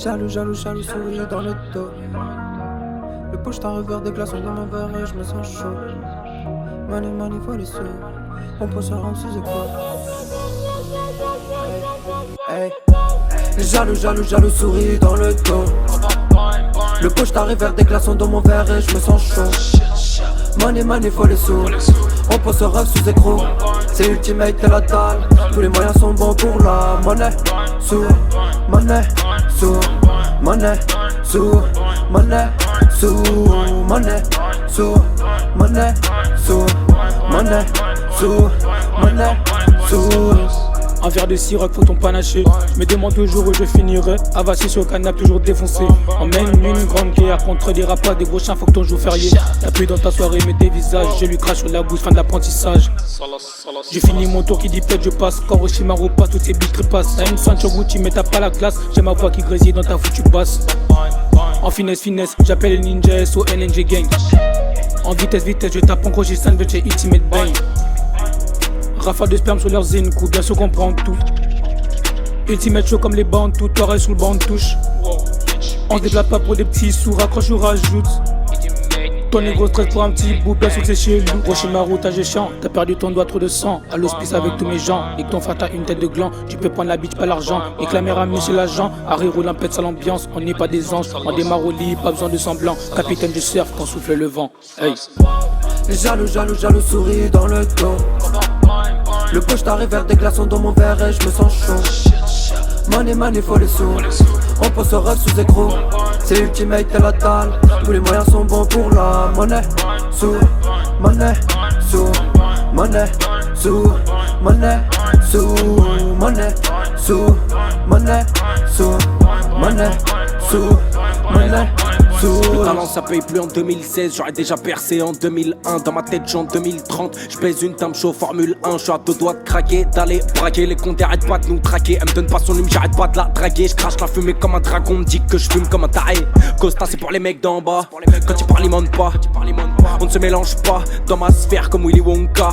Jaloux, jaloux, jaloux, souris dans le dos. Le poche t'as revers des glaçons dans mon verre et je me sens chaud. Money, money, faut les sous. On peut se rendre sous écoute. Hey, hey. Jaloux, jaloux, jaloux, souris dans le dos. Le poche t'arrive vers des glaçons dans mon verre et je me sens chaud. Money, money, faut les sous. On peut se rêve sous écrou. C'est ultimate, t'es la dalle. Tous les moyens sont bons pour la monnaie. Sous, monnaie, sous, monnaie, sous, monnaie, sous, monnaie, sous, monnaie, sous, monnaie, sous, monnaie, sous. Un verre de sirop, faut ton panaché. Je me demande toujours où je finirai. Avaché sur le canapé, toujours défoncé. On mène une grande guerre contre des rappeurs, des gros chiens, faut que ton jour férié. La pluie dans ta soirée, mais des visages. Je lui crache sur la bouche, fin de l'apprentissage. J'ai fini mon tour qui dit peut-être je passe. Quand Orochimaru passe, toutes ces bitches trépassent. T'as une ceinture Gucci, mais t'as pas la classe. J'ai ma voix qui grésille dans ta foutue basse. En finesse, finesse, j'appelle les ninjas SO LNG Gang. En vitesse, vitesse, je tape en gros, j'ai sandwich et Ultimate Bang. Rafale de sperme sur leurs coup, bien sûr qu'on prend tout. Ultimate chaud comme les bandes, tout oreille sur le banc de touche. On se déplace pas pour des petits sous, raccroche ou rajoute. Ton négro stress pour un petit bout, bien sûr que c'est chez nous. Orochimaru, t'as géchant, t'as perdu ton doigt, trop de sang. À l'hospice avec tous mes gens, et que ton frère t'as une tête de gland. Tu peux prendre la bitch, pas l'argent. Et que la mère a mis chez l'agent. Harry roule un pète à l'ambiance, on n'est pas des anges. On démarre au lit, pas besoin de semblant. Capitaine du surf quand souffle le vent. Hey. Jaloux, jaloux, jaloux, souris dans le dos. Le poche t'arrive vers des glaçons dans mon verre et je me sens chaud. Money, money, faut les sous. On peut se rêve sous écrou. C'est ultimate, t'es la dalle. Tous les moyens sont bons pour la monnaie. Sous, monnaie, sous, monnaie, sous, monnaie, sous, monnaie, sous, monnaie, sous, monnaie, sous, monnaie. Le talent ça paye plus en 2016, j'aurais déjà percé en 2001. Dans ma tête j'en 2030, je pèse une time show Formule 1. Je suis à deux doigts de craquer, d'aller braquer. Les comptes arrêtent pas de nous traquer. Elle me donne pas son hume, j'arrête pas de la draguer. Je crache la fumée comme un dragon, me dit que je fume comme un taré. Costa c'est pour les mecs d'en bas, quand ils parlent ils mentent pas. On ne se mélange pas dans ma sphère comme Willy Wonka.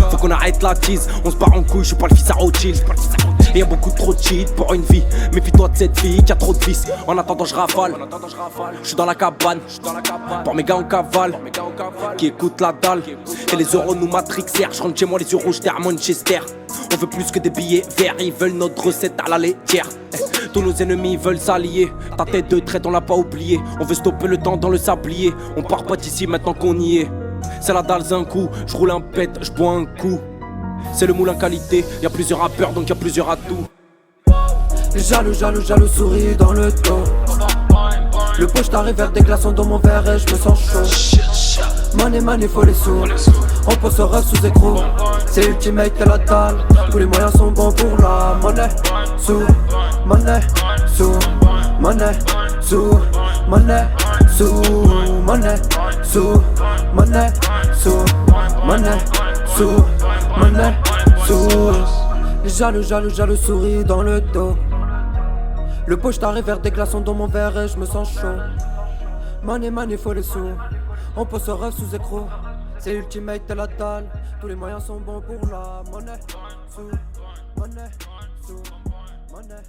Faut qu'on arrête la tease, on se barre en couille, je suis pas le fils à Rothschild. Et y'a beaucoup trop de cheat pour une vie. Méfie-toi de cette fille qui a trop de vices. En attendant je rafale, je suis dans la cabane. Pour mes gars en cavale, qui écoutent la dalle. Et les euros nous matrixèrent. Je rentre chez moi les yeux rouges, t'es à Manchester. On veut plus que des billets verts, ils veulent notre recette à la laitière. Tous nos ennemis veulent s'allier. Ta tête de traite on l'a pas oublié. On veut stopper le temps dans le sablier. On part pas d'ici maintenant qu'on y est. C'est la dalle un coup, je roule un pet, je bois un coup. C'est le moulin qualité, y'a plusieurs rappeurs donc y'a plusieurs atouts. Jaloux, jaloux, jaloux, souris dans le dos. Le poche t'arrive vers des glaçons dans mon verre et je me sens chaud. Money, money, faut les sous. On peut se rêve sous écrou. C'est ultimate, t'es la dalle. Tous les moyens sont bons pour la monnaie. Sous, monnaie, sous, monnaie, sous, monnaie, sous, monnaie, sous, monnaie, sous, monnaie, sous, monnaie, sous. Jaloux, jaloux, jaloux, souris dans le dos. Le poche t'arrive vers des glaçons dans mon verre et je me sens chaud. Money, money, faut les sous. On peut se rêve sous écrou. C'est ultimate, t'es la dalle. Tous les moyens sont bons pour la monnaie. Sous, monnaie, sous, monnaie.